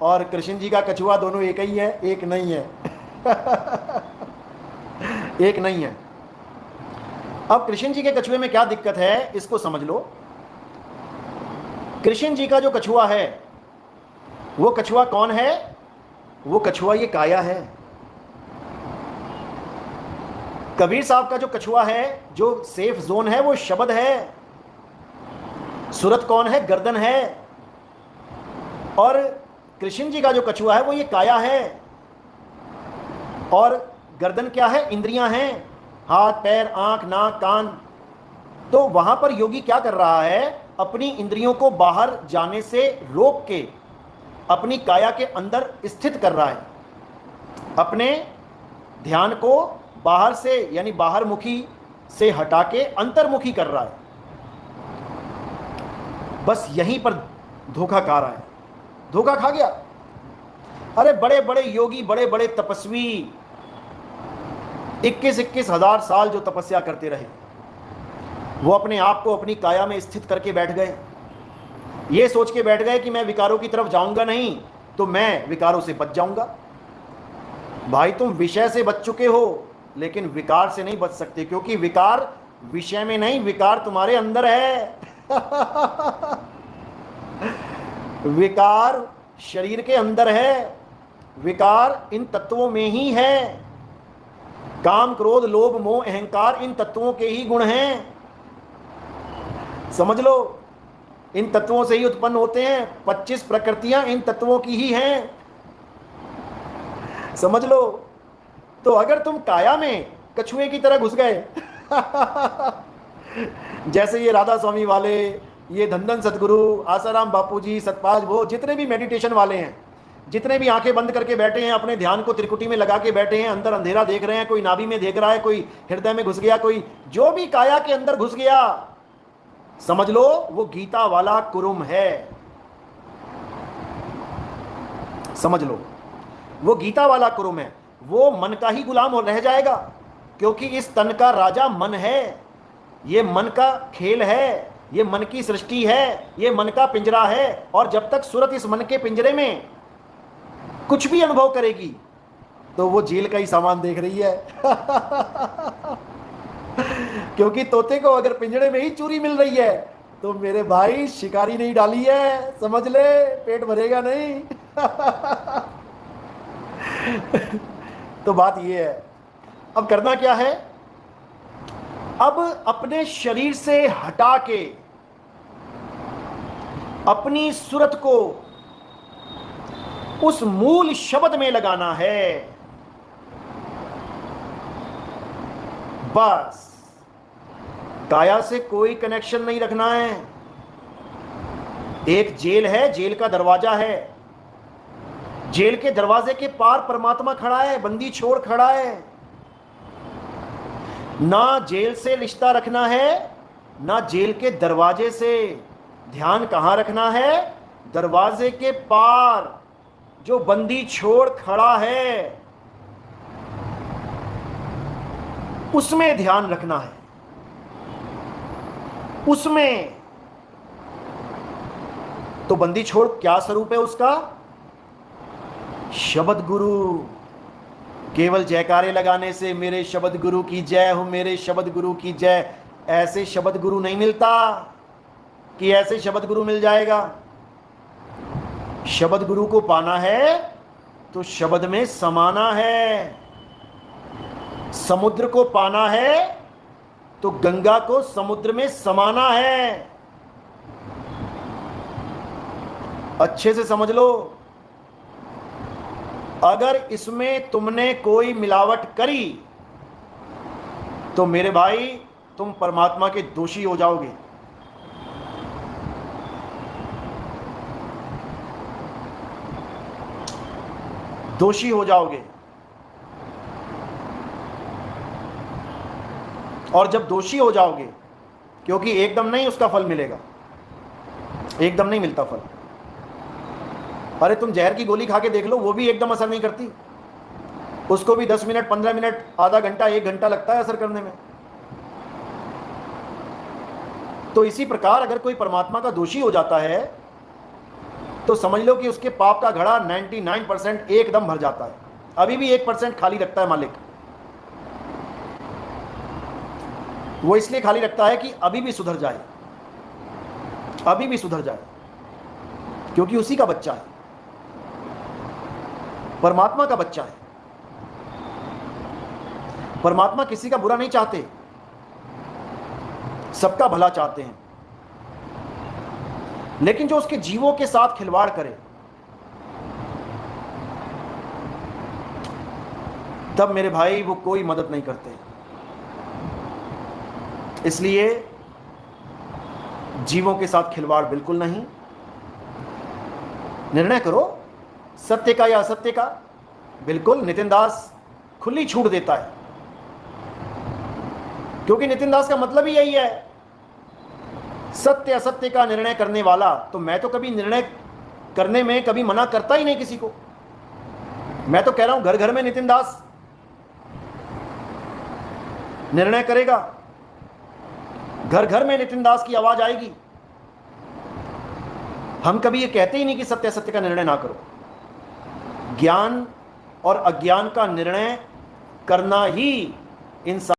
और कृष्ण जी का कछुआ दोनों एक ही है? एक नहीं है। एक नहीं है। अब कृष्ण जी के कछुए में क्या दिक्कत है इसको समझ लो। कृष्ण जी का जो कछुआ है, वो कछुआ कौन है? वो कछुआ ये काया है। कबीर साहब का जो कछुआ है, जो सेफ जोन है, वो शब्द है। सूरत कौन है? गर्दन है। और कृष्ण जी का जो कछुआ है वो ये काया है। और गर्दन क्या है? इंद्रियां हैं, हाथ पैर आंख नाक कान। तो वहां पर योगी क्या कर रहा है? अपनी इंद्रियों को बाहर जाने से रोक के अपनी काया के अंदर स्थित कर रहा है। अपने ध्यान को बाहर से यानी बाहर मुखी से हटा के अंतर्मुखी कर रहा है। बस यहीं पर धोखा खा रहा है, धोखा खा गया। अरे बड़े बड़े योगी, बड़े बड़े तपस्वी 21-21 हजार साल जो तपस्या करते रहे, वो अपने आप को अपनी काया में स्थित करके बैठ गए। ये सोच के बैठ गए कि मैं विकारों की तरफ जाऊंगा नहीं तो मैं विकारों से बच जाऊंगा। भाई तुम विषय से बच चुके हो, लेकिन विकार से नहीं बच सकते, क्योंकि विकार विषय में नहीं, विकार तुम्हारे अंदर है। विकार शरीर के अंदर है, विकार इन तत्वों में ही है। काम क्रोध लोभ मोह अहंकार इन तत्वों के ही गुण हैं, समझ लो। इन तत्वों से ही उत्पन्न होते हैं। 25 प्रकृतियां इन तत्वों की ही हैं, समझ लो। तो अगर तुम काया में कछुए की तरह घुस गए, जैसे ये राधा स्वामी वाले, ये धंधन सतगुरु, आसाराम बापूजी, सतपाल, वो जितने भी मेडिटेशन वाले हैं, जितने भी आंखें बंद करके बैठे हैं, अपने ध्यान को त्रिकुटी में लगा के बैठे हैं, अंदर अंधेरा देख रहे हैं, कोई नाभि में देख रहा है, कोई हृदय में घुस गया, कोई जो भी काया के अंदर घुस गया, समझ लो वो गीता वाला कुरुम है। समझ लो वो गीता वाला कुरुम है। वो मन का ही गुलाम हो रह जाएगा, क्योंकि इस तन का राजा मन है। ये मन का खेल है, ये मन की सृष्टि है, ये मन का पिंजरा है। और जब तक सूरत इस मन के पिंजरे में कुछ भी अनुभव करेगी तो वो जेल का ही सामान देख रही है। क्योंकि तोते को अगर पिंजरे में ही चूरी मिल रही है तो मेरे भाई शिकारी नहीं डाली है, समझ ले, पेट भरेगा नहीं। तो बात ये है, अब करना क्या है? अब अपने शरीर से हटा के अपनी सूरत को उस मूल शब्द में लगाना है। बस काया से कोई कनेक्शन नहीं रखना है। एक जेल है, जेल का दरवाजा है, जेल के दरवाजे के पार परमात्मा खड़ा है, बंदी छोड़ खड़ा है। ना जेल से रिश्ता रखना है, ना जेल के दरवाजे से। ध्यान कहां रखना है? दरवाजे के पार जो बंदी छोड़ खड़ा है, उसमें ध्यान रखना है, उसमें। तो बंदी छोड़ क्या स्वरूप है उसका? शब्द गुरु। केवल जयकारे लगाने से मेरे शब्द गुरु की जय हो, मेरे शब्द गुरु की जय, ऐसे शब्द गुरु नहीं मिलता कि ऐसे शब्द गुरु मिल जाएगा। शब्द गुरु को पाना है तो शब्द में समाना है। समुद्र को पाना है तो गंगा को समुद्र में समाना है। अच्छे से समझ लो। अगर इसमें तुमने कोई मिलावट करी तो मेरे भाई तुम परमात्मा के दोषी हो जाओगे। दोषी हो जाओगे। और जब दोषी हो जाओगे, क्योंकि एकदम नहीं उसका फल मिलेगा, एकदम नहीं मिलता फल। अरे तुम जहर की गोली खा के देख लो, वो भी एकदम असर नहीं करती। उसको भी 10 मिनट 15 मिनट आधा घंटा 1 घंटा लगता है असर करने में। तो इसी प्रकार अगर कोई परमात्मा का दोषी हो जाता है तो समझ लो कि उसके पाप का घड़ा 99% एकदम भर जाता है, अभी भी 1% खाली रखता है मालिक। वो इसलिए खाली रखता है कि अभी भी सुधर जाए, अभी भी सुधर जाए, क्योंकि उसी का बच्चा है, परमात्मा का बच्चा है। परमात्मा किसी का बुरा नहीं चाहते, सबका भला चाहते हैं। लेकिन जो उसके जीवों के साथ खिलवाड़ करे, तब मेरे भाई वो कोई मदद नहीं करते। इसलिए जीवों के साथ खिलवाड़ बिल्कुल नहीं। निर्णय करो सत्य का या असत्य का। बिल्कुल नितिन दास खुली छूट देता है, क्योंकि नितिन दास का मतलब ही यही है, सत्य असत्य का निर्णय करने वाला। तो मैं तो कभी निर्णय करने में कभी मना करता ही नहीं किसी को। मैं तो कह रहा हूं घर घर में नितिन दास निर्णय करेगा, घर घर में नितिन दास की आवाज आएगी। हम कभी ये कहते ही नहीं कि सत्य असत्य का निर्णय ना करो। ज्ञान और अज्ञान का निर्णय करना ही इंसान